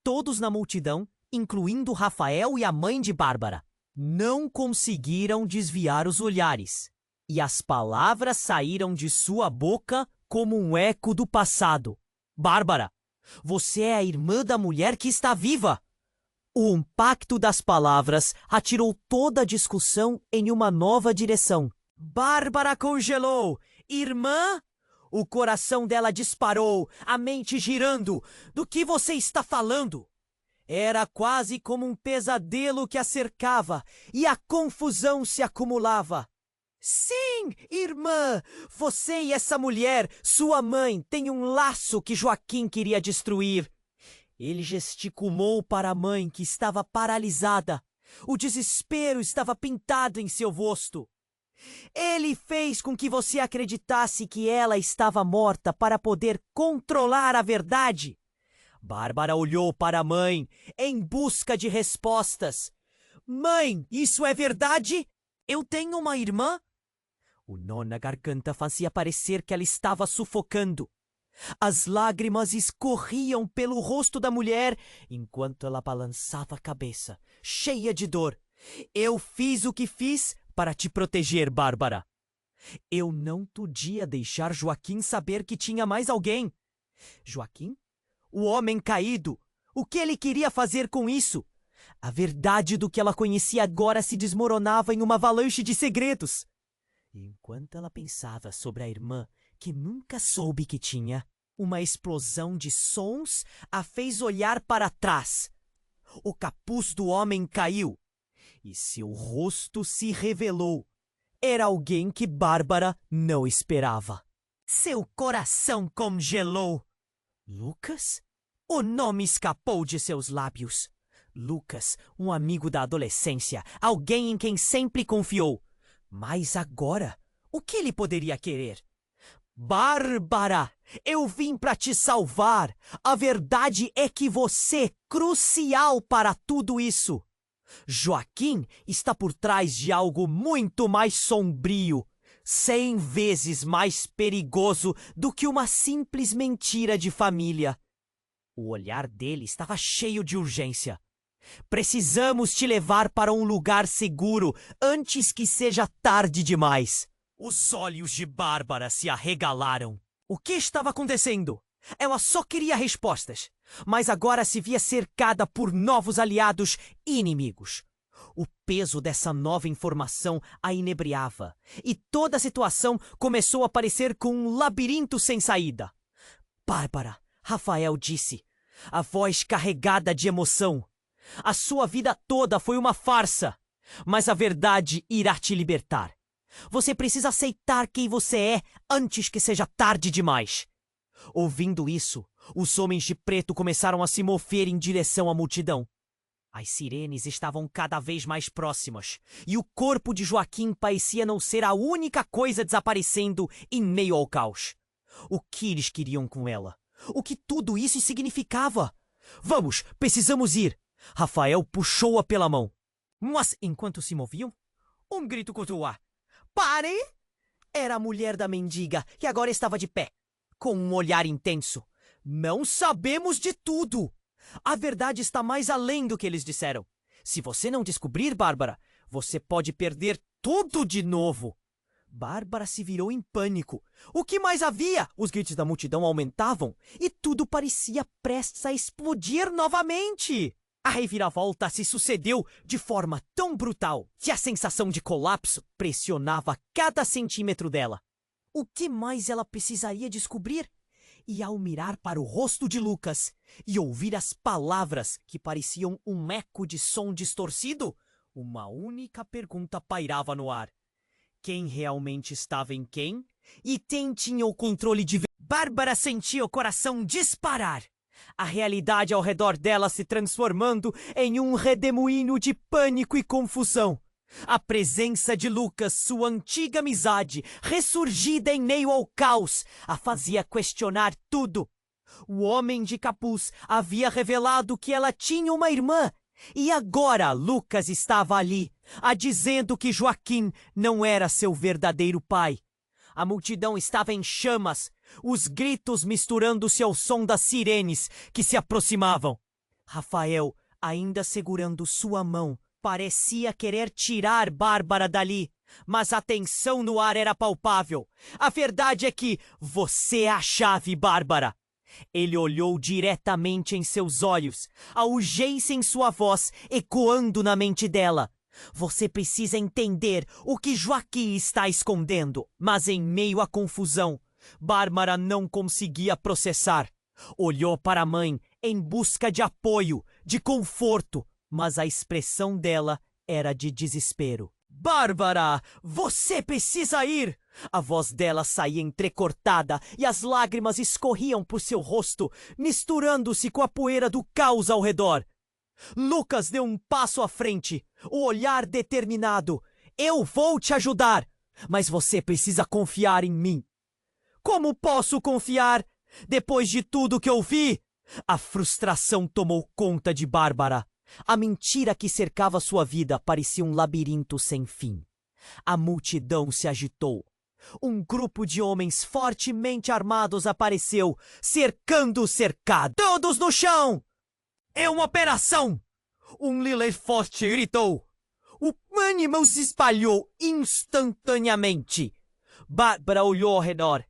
Todos na multidão, incluindo Rafael e a mãe de Bárbara, não conseguiram desviar os olhares, e as palavras saíram de sua boca como um eco do passado. Bárbara, você é a irmã da mulher que está viva! O impacto das palavras atirou toda a discussão em uma nova direção. Bárbara congelou. Irmã? O coração dela disparou, a mente girando. Do que você está falando? Era quase como um pesadelo que a cercava, e a confusão se acumulava. Sim, irmã! Você e essa mulher, sua mãe, têm um laço que Joaquim queria destruir. Ele gesticulou para a mãe, que estava paralisada. O desespero estava pintado em seu rosto. Ele fez com que você acreditasse que ela estava morta para poder controlar a verdade. Bárbara olhou para a mãe, em busca de respostas. Mãe, isso é verdade? Eu tenho uma irmã? O nó na garganta fazia parecer que ela estava sufocando. As lágrimas escorriam pelo rosto da mulher, enquanto ela balançava a cabeça, cheia de dor. Eu fiz o que fiz para te proteger, Bárbara. Eu não podia deixar Joaquim saber que tinha mais alguém. Joaquim? O homem caído. O que ele queria fazer com isso? A verdade do que ela conhecia agora se desmoronava em uma avalanche de segredos. E enquanto ela pensava sobre a irmã que nunca soube que tinha, uma explosão de sons a fez olhar para trás. O capuz do homem caiu e seu rosto se revelou. Era alguém que Bárbara não esperava. Seu coração congelou. Lucas? O nome escapou de seus lábios. Lucas, um amigo da adolescência, alguém em quem sempre confiou. Mas agora, o que ele poderia querer? Bárbara, eu vim para te salvar. A verdade é que você é crucial para tudo isso. Joaquim está por trás de algo muito mais sombrio, 100 vezes mais perigoso do que uma simples mentira de família. O olhar dele estava cheio de urgência. Precisamos te levar para um lugar seguro antes que seja tarde demais. Os olhos de Bárbara se arregalaram. O que estava acontecendo? Ela só queria respostas, mas agora se via cercada por novos aliados e inimigos. O peso dessa nova informação a inebriava, e toda a situação começou a parecer com um labirinto sem saída. Bárbara, Rafael disse, a voz carregada de emoção. A sua vida toda foi uma farsa, mas a verdade irá te libertar. Você precisa aceitar quem você é antes que seja tarde demais. Ouvindo isso, os homens de preto começaram a se mover em direção à multidão. As sirenes estavam cada vez mais próximas, e o corpo de Joaquim parecia não ser a única coisa desaparecendo em meio ao caos. O que eles queriam com ela? O que tudo isso significava? Vamos, precisamos ir! Rafael puxou-a pela mão. Mas, enquanto se moviam, um grito cortou o ar. Pare! Era a mulher da mendiga, que agora estava de pé, com um olhar intenso. Não sabemos de tudo! A verdade está mais além do que eles disseram. Se você não descobrir, Bárbara, você pode perder tudo de novo. Bárbara se virou em pânico. O que mais havia? Os gritos da multidão aumentavam e tudo parecia prestes a explodir novamente. A reviravolta se sucedeu de forma tão brutal que a sensação de colapso pressionava cada centímetro dela. O que mais ela precisaria descobrir? E ao mirar para o rosto de Lucas e ouvir as palavras que pareciam um eco de som distorcido, uma única pergunta pairava no ar. Quem realmente estava em quem? E quem tinha o controle de... Bárbara sentia o coração disparar. A realidade ao redor dela se transformando em um redemoinho de pânico e confusão. A presença de Lucas, sua antiga amizade, ressurgida em meio ao caos, a fazia questionar tudo. O homem de capuz havia revelado que ela tinha uma irmã, e agora Lucas estava ali, a dizendo que Joaquim não era seu verdadeiro pai. A multidão estava em chamas, os gritos misturando-se ao som das sirenes que se aproximavam. Rafael, ainda segurando sua mão, parecia querer tirar Bárbara dali, mas a tensão no ar era palpável. A verdade é que você é a chave, Bárbara. Ele olhou diretamente em seus olhos, a urgência em sua voz ecoando na mente dela. Você precisa entender o que Joaquim está escondendo. Mas em meio à confusão, Bárbara não conseguia processar. Olhou para a mãe em busca de apoio, de conforto, mas a expressão dela era de desespero. Bárbara, você precisa ir! A voz dela saía entrecortada e as lágrimas escorriam por seu rosto, misturando-se com a poeira do caos ao redor. Lucas deu um passo à frente, o olhar determinado. Eu vou te ajudar, mas você precisa confiar em mim. Como posso confiar? Depois de tudo que eu vi? A frustração tomou conta de Bárbara. A mentira que cercava sua vida parecia um labirinto sem fim. A multidão se agitou. Um grupo de homens fortemente armados apareceu, cercando o cercado. Todos no chão! É uma operação! Um líder forte gritou. O ânimo se espalhou instantaneamente. Bárbara olhou ao redor.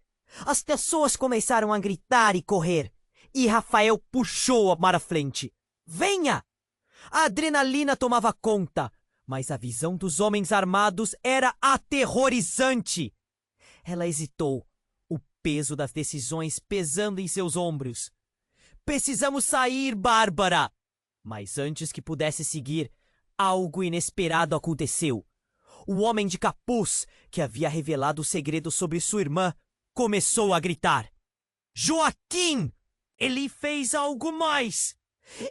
As pessoas começaram a gritar e correr. E Rafael puxou-a para a frente. Venha! A adrenalina tomava conta, mas a visão dos homens armados era aterrorizante. Ela hesitou, o peso das decisões pesando em seus ombros. Precisamos sair, Bárbara! Mas antes que pudesse seguir, algo inesperado aconteceu. O homem de capuz, que havia revelado o segredo sobre sua irmã, começou a gritar: Joaquim! Ele fez algo mais!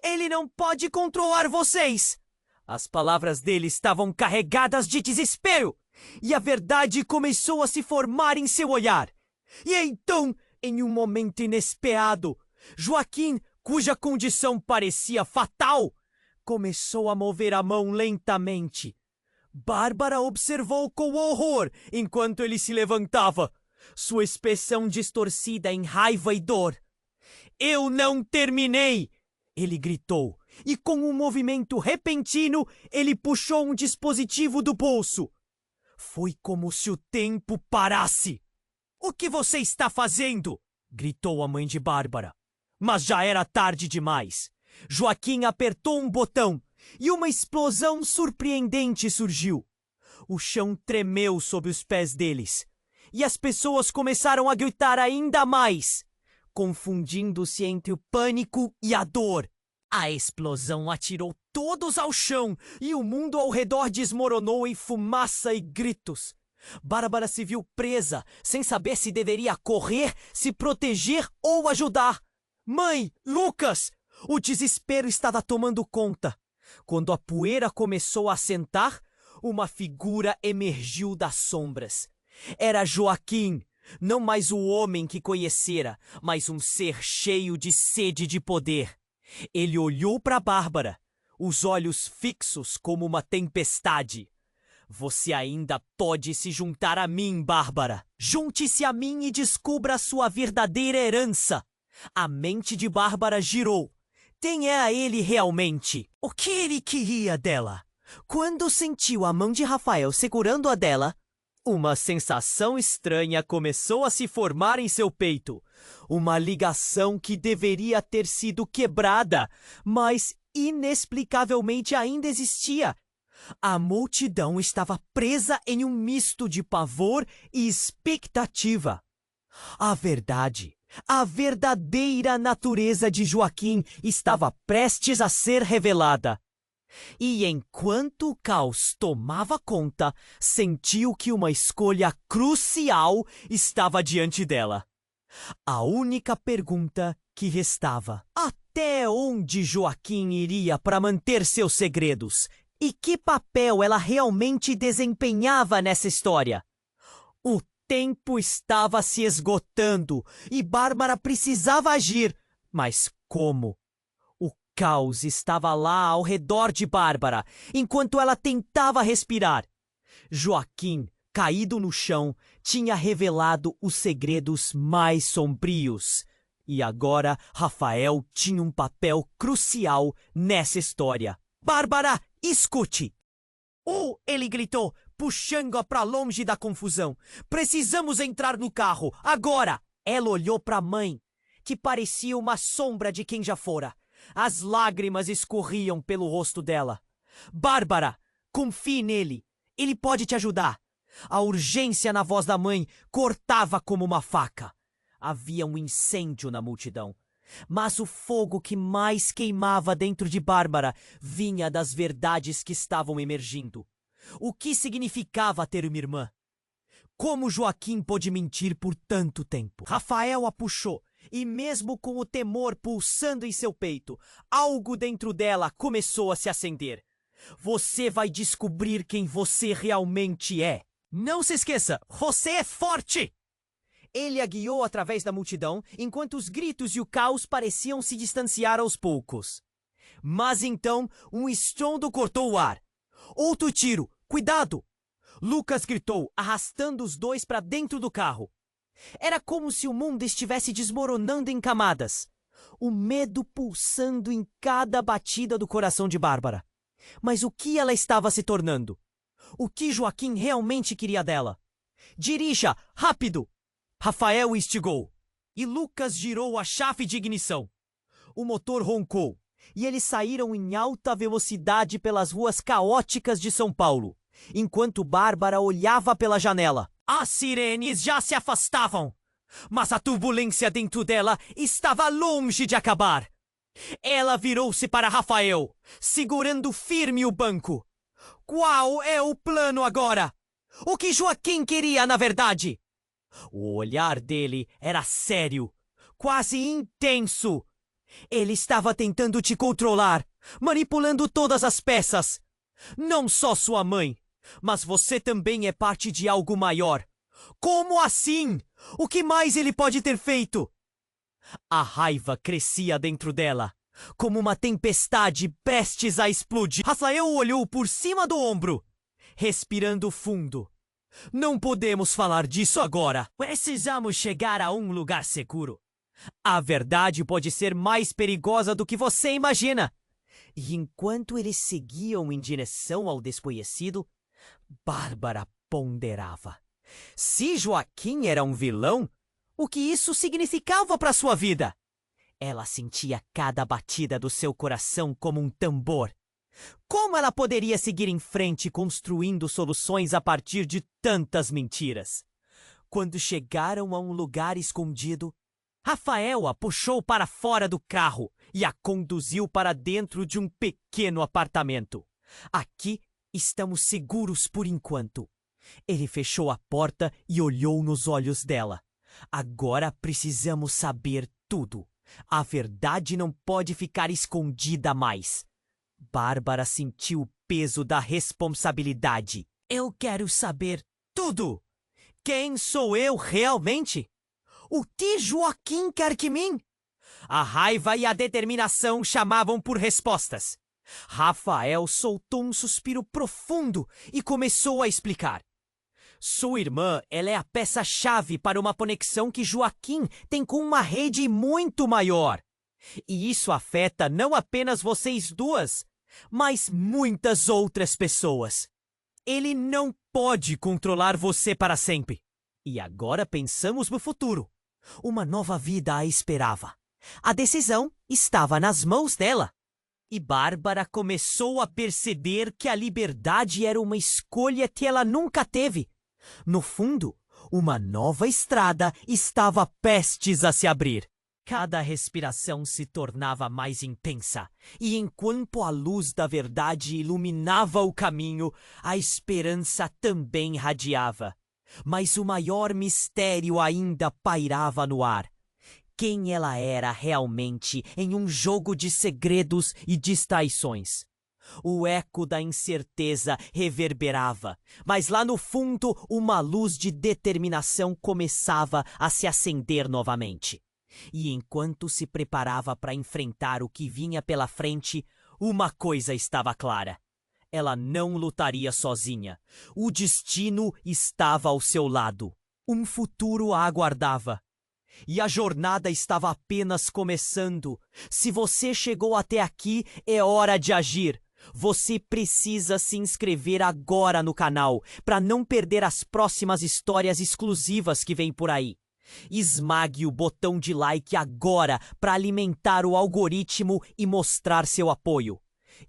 Ele não pode controlar vocês! As palavras dele estavam carregadas de desespero, e a verdade começou a se formar em seu olhar. E então, em um momento inesperado, Joaquim, cuja condição parecia fatal, começou a mover a mão lentamente. Bárbara observou com horror enquanto ele se levantava, sua expressão distorcida em raiva e dor. Eu não terminei! Ele gritou, e com um movimento repentino, ele puxou um dispositivo do bolso. Foi como se o tempo parasse. O que você está fazendo? Gritou a mãe de Bárbara. Mas já era tarde demais. Joaquim apertou um botão e uma explosão surpreendente surgiu. O chão tremeu sob os pés deles e as pessoas começaram a gritar ainda mais, confundindo-se entre o pânico e a dor. A explosão atirou todos ao chão e o mundo ao redor desmoronou em fumaça e gritos. Bárbara se viu presa, sem saber se deveria correr, se proteger ou ajudar. Mãe, Lucas! O desespero estava tomando conta. Quando a poeira começou a assentar, uma figura emergiu das sombras. Era Joaquim, não mais o homem que conhecera, mas um ser cheio de sede de poder. Ele olhou para Bárbara, os olhos fixos como uma tempestade. Você ainda pode se juntar a mim, Bárbara. Junte-se a mim e descubra a sua verdadeira herança. A mente de Bárbara girou. Quem era ele realmente? O que ele queria dela? Quando sentiu a mão de Rafael segurando a dela, uma sensação estranha começou a se formar em seu peito. Uma ligação que deveria ter sido quebrada, mas inexplicavelmente ainda existia. A multidão estava presa em um misto de pavor e expectativa. A verdade, a verdadeira natureza de Joaquim estava prestes a ser revelada. E enquanto o caos tomava conta, sentiu que uma escolha crucial estava diante dela. A única pergunta que restava: até onde Joaquim iria para manter seus segredos? E que papel ela realmente desempenhava nessa história? O tempo estava se esgotando e Bárbara precisava agir. Mas como? O caos estava lá ao redor de Bárbara, enquanto ela tentava respirar. Joaquim, caído no chão, tinha revelado os segredos mais sombrios. E agora Rafael tinha um papel crucial nessa história. Bárbara, escute! Ele gritou, puxando-a para longe da confusão. Precisamos entrar no carro, agora! Ela olhou para a mãe, que parecia uma sombra de quem já fora. As lágrimas escorriam pelo rosto dela. Bárbara, confie nele. Ele pode te ajudar. A urgência na voz da mãe cortava como uma faca. Havia um incêndio na multidão. Mas o fogo que mais queimava dentro de Bárbara vinha das verdades que estavam emergindo. O que significava ter uma irmã? Como Joaquim pôde mentir por tanto tempo? Rafael a puxou, e mesmo com o temor pulsando em seu peito, algo dentro dela começou a se acender. Você vai descobrir quem você realmente é. Não se esqueça, você é forte! Ele a guiou através da multidão, enquanto os gritos e o caos pareciam se distanciar aos poucos. Mas então, um estrondo cortou o ar. Outro tiro! Cuidado! Lucas gritou, arrastando os dois para dentro do carro. Era como se o mundo estivesse desmoronando em camadas. O medo pulsando em cada batida do coração de Bárbara. Mas o que ela estava se tornando? O que Joaquim realmente queria dela? Dirija! Rápido! Rafael instigou, e Lucas girou a chave de ignição. O motor roncou, e eles saíram em alta velocidade pelas ruas caóticas de São Paulo, enquanto Bárbara olhava pela janela. As sirenes já se afastavam, mas a turbulência dentro dela estava longe de acabar. Ela virou-se para Rafael, segurando firme o banco. Qual é o plano agora? O que Joaquim queria, na verdade? O olhar dele era sério, quase intenso. Ele estava tentando te controlar, manipulando todas as peças. Não só sua mãe, mas você também é parte de algo maior. Como assim? O que mais ele pode ter feito? A raiva crescia dentro dela, como uma tempestade prestes a explodir. Rafael olhou por cima do ombro, respirando fundo. Não podemos falar disso agora. Precisamos chegar a um lugar seguro. A verdade pode ser mais perigosa do que você imagina. E enquanto eles seguiam em direção ao desconhecido, Bárbara ponderava. Se Joaquim era um vilão, o que isso significava para sua vida? Ela sentia cada batida do seu coração como um tambor. Como ela poderia seguir em frente construindo soluções a partir de tantas mentiras? Quando chegaram a um lugar escondido, Rafael a puxou para fora do carro e a conduziu para dentro de um pequeno apartamento. Aqui estamos seguros por enquanto. Ele fechou a porta e olhou nos olhos dela. Agora precisamos saber tudo. A verdade não pode ficar escondida mais. Bárbara sentiu o peso da responsabilidade. Eu quero saber tudo. Quem sou eu realmente? O que Joaquim quer de mim? A raiva e a determinação chamavam por respostas. Rafael soltou um suspiro profundo e começou a explicar. Sua irmã, ela é a peça-chave para uma conexão que Joaquim tem com uma rede muito maior. E isso afeta não apenas vocês duas, mas muitas outras pessoas. Ele não pode controlar você para sempre. E agora pensamos no futuro. Uma nova vida a esperava. A decisão estava nas mãos dela. E Bárbara começou a perceber que a liberdade era uma escolha que ela nunca teve. No fundo, uma nova estrada estava prestes a se abrir. Cada respiração se tornava mais intensa, e enquanto a luz da verdade iluminava o caminho, a esperança também radiava. Mas o maior mistério ainda pairava no ar. Quem ela era realmente em um jogo de segredos e distrações? O eco da incerteza reverberava, mas lá no fundo uma luz de determinação começava a se acender novamente. E enquanto se preparava para enfrentar o que vinha pela frente, uma coisa estava clara. Ela não lutaria sozinha. O destino estava ao seu lado. Um futuro a aguardava. E a jornada estava apenas começando. Se você chegou até aqui, é hora de agir. Você precisa se inscrever agora no canal para não perder as próximas histórias exclusivas que vêm por aí. Esmague o botão de like agora para alimentar o algoritmo e mostrar seu apoio.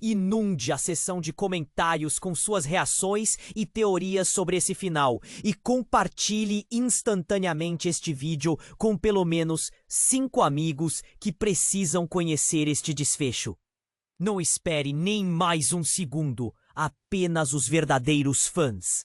Inunde a seção de comentários com suas reações e teorias sobre esse final e compartilhe instantaneamente este vídeo com pelo menos 5 amigos que precisam conhecer este desfecho. Não espere nem mais um segundo, apenas os verdadeiros fãs.